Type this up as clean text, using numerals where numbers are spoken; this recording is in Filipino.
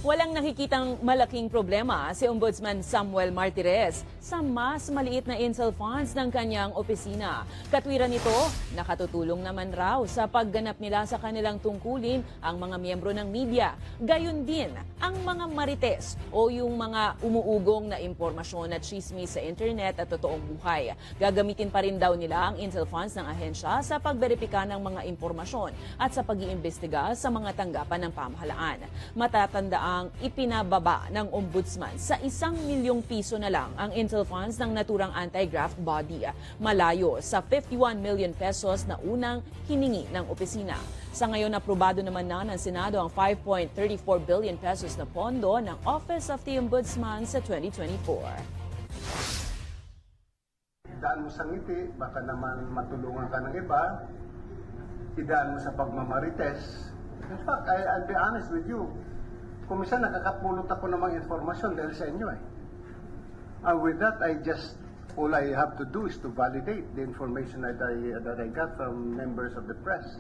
Walang nakikitang malaking problema si Ombudsman Samuel Martires sa mas maliit na Intel funds ng kanyang opisina. Katwiran nito, nakatutulong naman raw sa pagganap nila sa kanilang tungkulin ang mga miyembro ng media. Gayon din ang mga marites o yung mga umuugong na impormasyon at chismis sa internet at totoong buhay. Gagamitin pa rin daw nila ang Intel funds ng ahensya sa pagberipika ng mga impormasyon at sa pag-iimbestiga sa mga tanggapan ng pamahalaan. Matatandaan ang ipinababa ng ombudsman sa 1 milyong piso na lang ang Intel funds ng naturang anti-graft body, malayo sa 51 million pesos na unang hiningi ng opisina. Sa ngayon, aprobado naman na ng Senado ang 5.34 billion pesos na pondo ng Office of the Ombudsman sa 2024. Idaan mo sa ngiti, baka naman matulungan ka ng iba. Idaan mo sa pagmamarites. In fact, I'll be honest with you. Kung minsan nakakapulot ako ng mga informasyon dahil sa inyo eh. And with that, all I have to do is to validate the information that I got from members of the press.